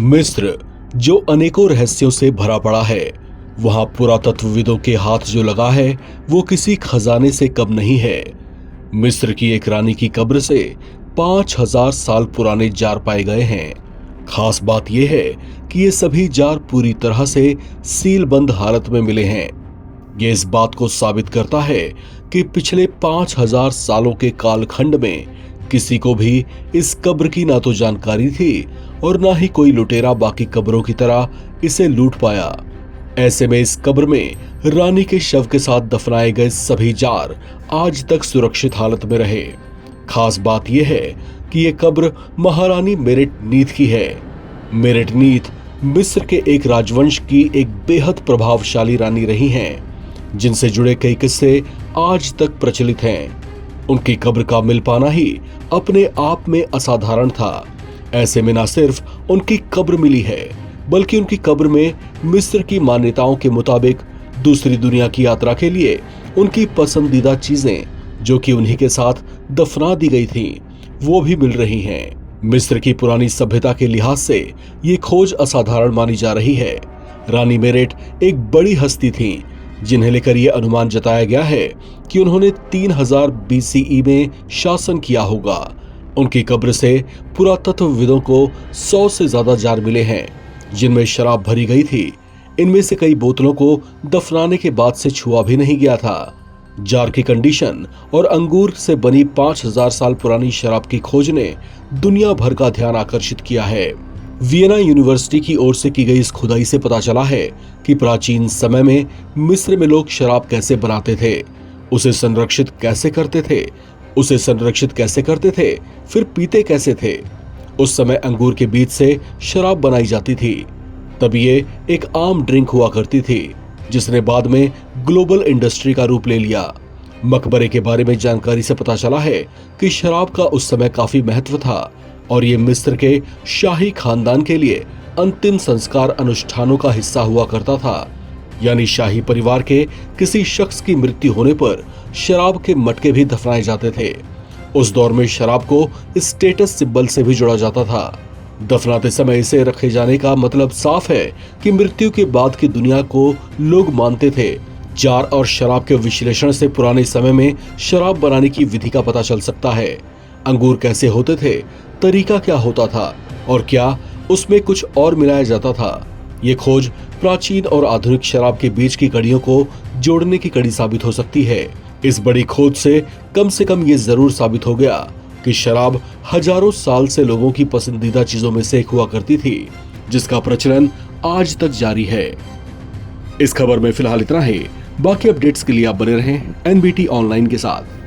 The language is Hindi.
मिस्र, जो अनेकों रहस्यों से भरा पड़ा है, वहां पुरातत्वविदों के हाथ जो लगा है वो किसी खजाने से कम नहीं है। मिस्र की एक रानी की कब्र से 5000 साल पुराने जार पाए गए हैं। खास बात यह है कि ये सभी जार पूरी तरह से सीलबंद हालत में मिले हैं। ये इस बात को साबित करता है कि पिछले 5000 सालों के कालखंड में किसी को भी इस कब्र की ना तो जानकारी थी और ना ही कोई लुटेरा बाकी कब्रों की तरह इसे लूट पाया। ऐसे में इस कब्र में रानी के शव के साथ दफनाए गए सभी जार आज तक सुरक्षित हालत में रहे। खास बात यह है कि यह कब्र महारानी मेरेट नीथ की है। मेरेट नीथ मिस्र के एक राजवंश की एक बेहद प्रभावशाली रानी रही हैं, जिनसे जुड़े कई किस्से आज तक प्रचलित हैं। उनकी कब्र का मिल पाना ही अपने आप में असाधारण था। ऐसे में न सिर्फ उनकी कब्र मिली है, बल्कि उनकी कब्र में मिस्र की मान्यताओं के मुताबिक दूसरी दुनिया की यात्रा के लिए उनकी पसंदीदा चीजें, जो कि उन्हीं के साथ दफना दी गई थीं, वो भी मिल रही हैं। मिस्र की पुरानी सभ्यता के लिहाज से ये खोज असाधारण मानी जा रही है। रानी मेरेट एक बड़ी हस्ती थीं, जिन्हें लेकर यह अनुमान जताया गया है कि उन्होंने 3000 BCE में शासन किया होगा। उनकी कब्र से पुरातत्वविदों को 100 से ज्यादा जार मिले हैं, जिनमें शराब भरी गई थी। इनमें से कई बोतलों को दफनाने के बाद से छुआ भी नहीं गया था। जार की कंडीशन और अंगूर से बनी 5000 साल पुरानी शराब की खोज ने दुनिया भर का ध्यान आकर्षित किया है। वियना यूनिवर्सिटी की ओर से की गई इस खुदाई से पता चला है कि प्राचीन समय में मिस्र में लोग शराब कैसे बनाते थे, उसे संरक्षित कैसे करते थे, फिर पीते कैसे थे। उस समय अंगूर के बीज से शराब बनाई जाती थी। तब ये एक आम ड्रिंक हुआ करती थी, जिसने बाद में ग्लोबल इंडस्ट्री का रूप ले लिया। मकबरे के बारे में जानकारी से पता चला है कि शराब का उस समय काफी महत्व था और ये मिस्र के शाही खानदान के लिए अंतिम संस्कार अनुष्ठानों का हिस्सा हुआ करता था। यानी शाही परिवार के किसी शख्स की मृत्यु होने पर शराब के मटके भी दफनाए जाते थे। उस दौर में शराब को स्टेटस सिंबल से भी जोड़ा जाता था। दफनाते समय इसे रखे जाने का मतलब साफ है कि मृत्यु के बाद की दुनिया को लोग मानते थे। जार और शराब के विश्लेषण से पुराने समय में शराब बनाने की विधि का पता चल सकता है। अंगूर कैसे होते थे, तरीका क्या होता था और क्या उसमें कुछ और मिलाया जाता था। ये खोज प्राचीन और आधुनिक शराब के बीच की कड़ियों को जोड़ने की कड़ी साबित हो सकती है। इस बड़ी खोज से कम ये जरूर साबित हो गया कि शराब हजारों साल से लोगों की पसंदीदा चीजों में से एक हुआ करती थी, जिसका प्रचलन आज तक जारी है। इस खबर में फिलहाल इतना ही। बाकी अपडेट्स के लिए आप बने रहें NBT ऑनलाइन के साथ।